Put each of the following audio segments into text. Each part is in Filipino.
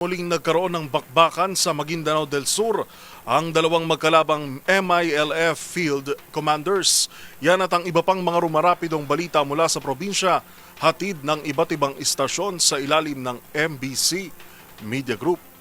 Muling nagkaroon ng bakbakan sa Maguindanao del Sur ang dalawang magkalabang MILF Field Commanders. Yan at ang iba pang mga rumarapidong balita mula sa probinsya, hatid ng iba't ibang istasyon sa ilalim ng MBC Media Group.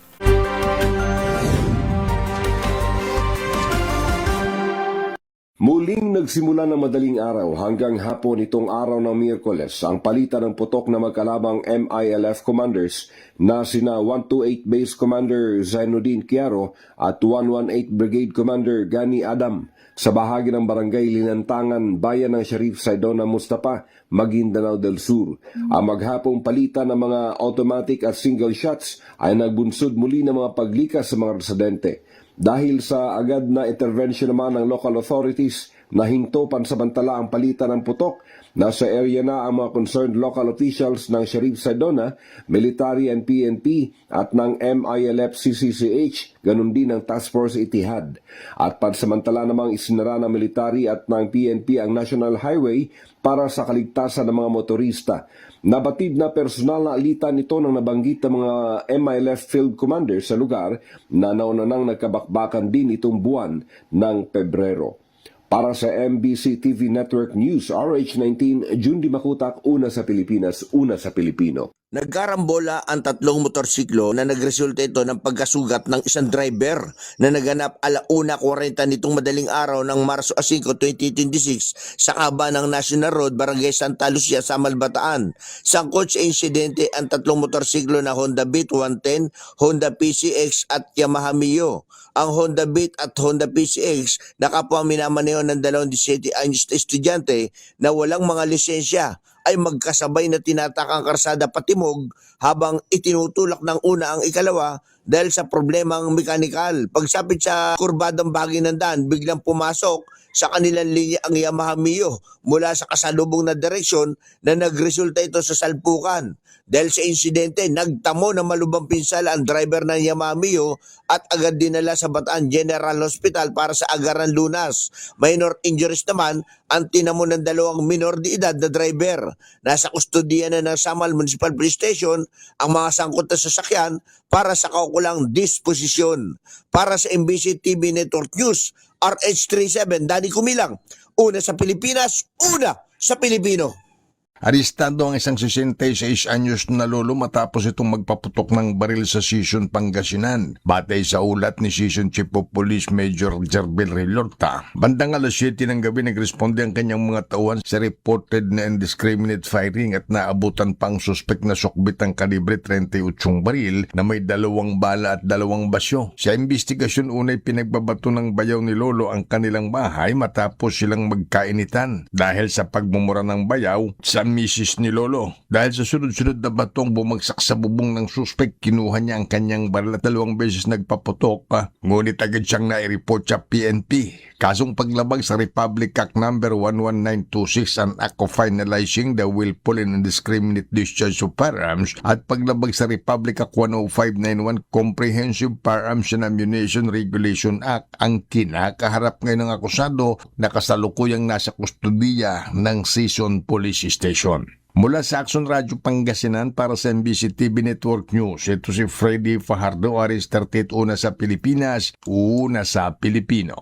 Muling nagsimula ng madaling araw hanggang hapon itong araw ng Miyerkules ang palitan ng putok na magkalabang MILF commanders na sina 128 Base Commander Zainuddin Quiaro at 118 Brigade Commander Gani Adam sa bahagi ng barangay Linantangan, bayan ng Sharif Saidona Mustafa, Maguindanao del Sur. Ang maghapong palitan ng mga automatic at single shots ay nagbunsod muli ng mga paglikas sa mga residente. Dahil sa agad na intervention naman ng local authorities, nahinto pansamantala ang palitan ng putok. Nasa area na ang mga concerned local officials ng Sharif Saidona, military and PNP at ng MILF CCCH, ganun din ng Task Force Itihad. At pansamantala namang isinara ng military at ng PNP ang National Highway para sa kaligtasan ng mga motorista. Nabatid na personal na alitan nito ng nabanggit ng mga MILF Field Commanders sa lugar na nauna nang nagkabakbakan din itong buwan ng Pebrero. Para sa MBC TV Network News, RH19, June Di Makutak, una sa Pilipinas, una sa Pilipino. Nagkarambola ang tatlong motorsiklo na nagresulta ito ng pagkasugat ng isang driver na naganap 1:40 nitong madaling araw ng Marso 5, 2026 sa kaba ng National Road, Barangay Santa Lucia, Samal, Bataan. Sangkot sa insidente ang tatlong motorsiklo na Honda Beat 110, Honda PCX at Yamaha Mio. Ang Honda Beat at Honda PCX na kapwa minamaneho ng 27 anyos na estudyante na walang mga lisensya ay magkasabay na tinatakang karsada patimog habang itinutulak ng una ang ikalawa dahil sa problemang mekanikal. Pagsapit sa kurbadang bahagi ng daan, biglang pumasok sa kanilang linya ang Yamaha Mio mula sa kasalubong na direksyon na nagresulta ito sa salpukan. Dahil sa insidente, nagtamo ng malubhang pinsala ang driver ng Yamaha Mio at agad dinala sa Bataan General Hospital para sa agaran lunas. Minor injuries naman ang tinamo ng dalawang minor de edad na driver. Nasa kustodiya na ng Samal Municipal Police Station ang mga sangkot na sasakyan para sa kaukulang disposisyon. Para sa MBC TV Network News, RH37, Danny Kumilang, una sa Pilipinas, una sa Pilipino. Arestado ang isang 66 anyos na lolo matapos itong magpaputok ng baril sa Sison, Pangasinan. Batay sa ulat ni Sison Chief of Police Major Jerbel Relorta, bandang alas 7 ng gabi nagresponde ang kanyang mga tauhan sa reported na indiscriminate firing at naabutan pang suspek na sukbit ng kalibre 38 baril na may 2 bala at 2 basyo. Sa investigasyon, unay pinagbabato ng bayaw ni lolo ang kanilang bahay matapos silang magkainitan dahil sa pagmumura ng bayaw sa misis ni lolo. Dahil sa sunod-sunod na batong bumagsak sa bubong ng suspek, kinuha niya ang kanyang baril at 2 beses nagpaputok. Ngunit agad siyang nai-report sa PNP. Kasong paglabag sa Republic Act No. 11926, an act of finalizing the willful and indiscriminate discharge of firearms, at paglabag sa Republic Act 10591, Comprehensive Firearms and Ammunition Regulation Act, ang kinakaharap ngayon ng akusado na kasalukuyang nasa kustodiya ng Sison Police Station. Mula sa Action Radio Pangasinan para sa MBC TV Network News, ito si Freddy Fajardo, RH38, una sa Pilipinas, una sa Pilipino.